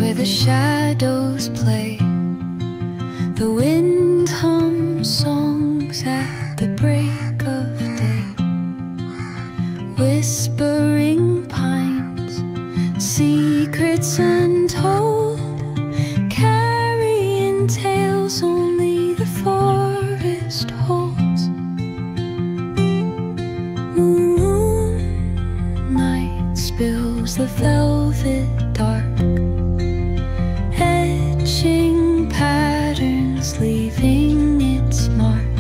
where the shadows play. The wind hums songs at the break of day. Whispering pines, secrets untold, carrying tales only the forest holds. Moonlight spills the velvet dark, etching patterns, leaving its mark.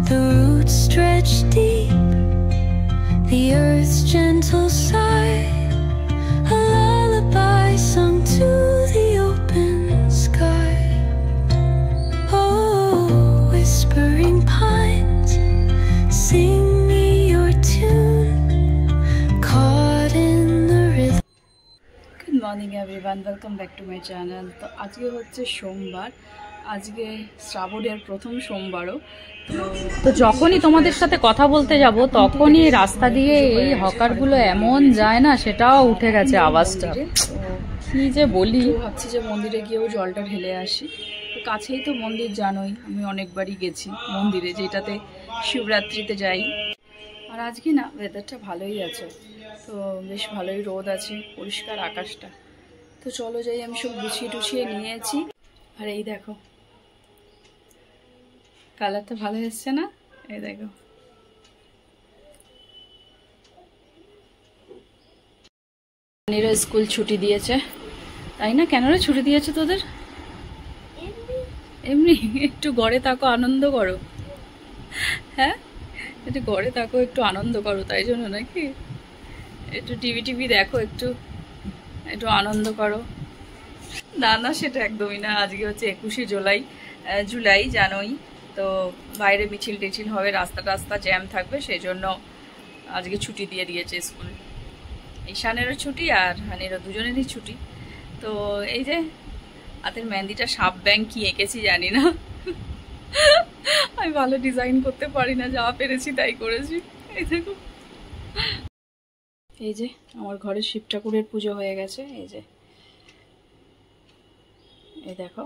The roots stretch deep, the earth's gentle sigh, a lullaby sung to the open sky. Oh, whispering pines, sing me your tune, caught in the rhythm. Good morning everyone, welcome back to my channel. তো আজকে হচ্ছে সোমবার, আজকে শ্রাবণের প্রথম সোমবারও। তো যখনই তোমাদের সাথে কথা বলতে যাব তখনই রাস্তা দিয়ে এই হকারগুলো এমন যায় না, সেটাও উঠে গেছে আওয়াজটা। কি যে বলি, ভাবছি যে মন্দিরে গিয়েও জলটা ঢেলে আসি। তো কাছেই তো মন্দির, জানোই আমি অনেকবারই গেছি মন্দিরে, যেটাতে শিবরাত্রিতে যাই। আর আজকে না ওয়েদারটা ভালোই আছে, তো বেশ ভালোই রোদ আছে, পরিষ্কার আকাশটা। তো চলো যাই, আমি সব গুছিয়ে টুছিয়ে নিয়েছি। আর এই দেখো কালারটা ভালো এসছে না, এই দেখো। রানীরা স্কুল ছুটি দিয়েছে, তাই না? কেন রে ছুটি দিয়েছে তোদের? এমনি একটু ঘরে থাকো, আনন্দ করো। হ্যাঁ, একটু ঘরে থাকো, একটু আনন্দ করো, তাই জন্য নাকি? একটু টিভি দেখো, একটু আনন্দ করো। না না, সেটা একদমই না। আজকে হচ্ছে 21শে জুলাই, জানোই তো। বাইরে মিছিল টিছিল হবে, রাস্তা জ্যাম থাকবে, সেই জন্য আজকে ছুটি দিয়ে দিয়েছে স্কুল। ঈশানেরও ছুটি আর হানিরও, দুজনেরই ছুটি। তো এই যে হাতের মেহেন্দিটা সাপ ব্যাং কি এঁকেছি জানি না, আমি ভালো ডিজাইন করতে পারি না, যা পেরেছি তাই করেছি। এই দেখো, এই যে আমার ঘরে শিব ঠাকুরের পুজো হয়ে গেছে। এই যে এই দেখো,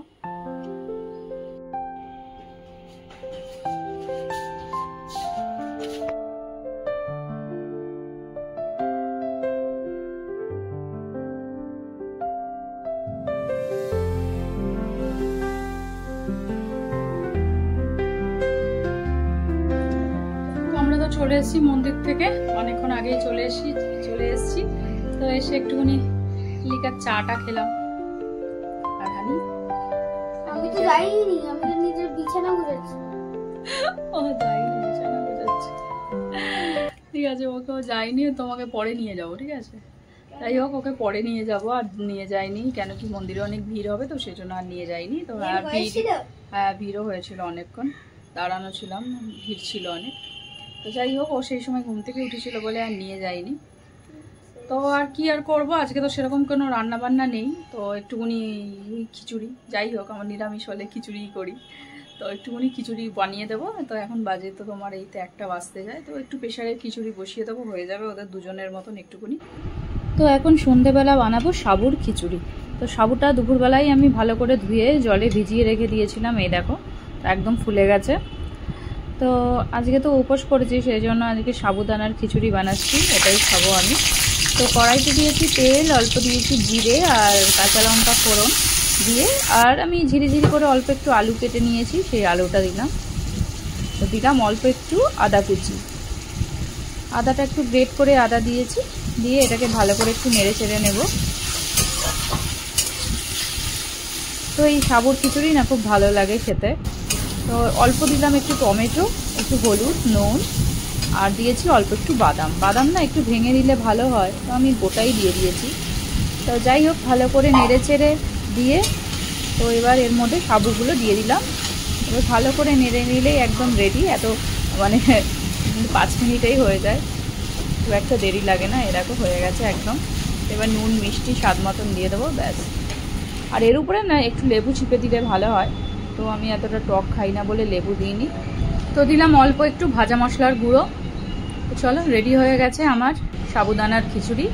চলে এসেছি মন্দির থেকে, অনেকক্ষণ আগেই চলে এসেছি। তো এসে একটুখানি লিকার চাটা খেলাম। আর হানি, আমি তো যাইনি, আমি তো নিজের বিছানা গুছাচ্ছি। ও যাইনি, বিছানা গুছাচ্ছি, ঠিক আছে। ওকেও যাইনি, তোমাকে পরে নিয়ে যাবো, ঠিক আছে? যাই হোক, ওকে পরে নিয়ে যাবো। আর নিয়ে যাইনি কেন কি, মন্দিরে অনেক ভিড় হবে, তো সেই জন্য আর নিয়ে যাইনি। তো হ্যাঁ, ভিড়ও হয়েছিল, অনেকক্ষণ দাঁড়ানো ছিলাম, ভিড় ছিল অনেক। তো যাই হোক, ও সেই সময় ঘুম থেকে উঠেছিল বলে আর নিয়ে যাইনি। তো আর কি আর করবো, আজকে তো সেরকম কোনো রান্না বান্না নেই। তো একটুখানি খিচুড়ি, যাই হোক আমার নিরামিষ হলে খিচুড়ি করি, তো একটুখানি খিচুড়ি বানিয়ে দেবো। তো এখন বাজে তো তোমার এই তো 1টা বাজতে যায়, তো একটু প্রেশারে খিচুড়ি বসিয়ে দেবো, হয়ে যাবে ওদের দুজনের মতন একটুখানি। তো এখন সন্ধেবেলা বানাবো সাবুর খিচুড়ি। তো সাবুটা দুপুরবেলায় আমি ভালো করে ধুয়ে জলে ভিজিয়ে রেখে দিয়েছিলাম, এই দেখো একদম ফুলে গেছে। তো আজকে তো উপোস করেছি, সেই জন্য আজকে সাবুদানার খিচুড়ি বানাচ্ছি, এটাই খাবো আমি। তো কড়াইতে দিয়েছি তেল, অল্প দিয়েছি জিরে আর কাঁচা লঙ্কা ফোড়ন দিয়ে, আর আমি ঝিরিঝিরি করে অল্প একটু আলু কেটে নিয়েছি, সেই আলুটা দিলাম। তো দিলাম অল্প একটু আদা কুচি, আদাটা একটু গ্রেট করে আদা দিয়েছি, দিয়ে এটাকে ভালো করে একটু নেড়ে চেড়ে নেব। তো এই সাবুর খিচুড়ি না খুব ভালো লাগে খেতে। তো অল্প দিলাম একটু টমেটো, একটু হলুদ, নুন, আর দিয়েছি অল্প একটু বাদাম না একটু ভেঙে দিলে ভালো হয়, তো আমি গোটাই দিয়ে দিয়েছি। তো যাই হোক, ভালো করে নেড়ে চেড়ে দিয়ে, তো এবার এর মধ্যে সাবুগুলো দিয়ে দিলাম। এবার ভালো করে নেড়ে নিলেই একদম রেডি। এত মানে 5 মিনিটেই হয়ে যায়, খুব একটা দেরি লাগে না। এরকম হয়ে গেছে একদম। এবার নুন মিষ্টি স্বাদ মতন দিয়ে দেবো, ব্যাস। আর এর উপরে না একটু লেবু চিপে দিলে ভালো হয়, তো আমি এতটা টক খাই না বলে লেবু দিইনি। তো দিলাম অল্প একটু ভাজা মশলার গুঁড়ো। তো চলো, রেডি হয়ে গেছে আমার সাবুদানার খিচুড়ি।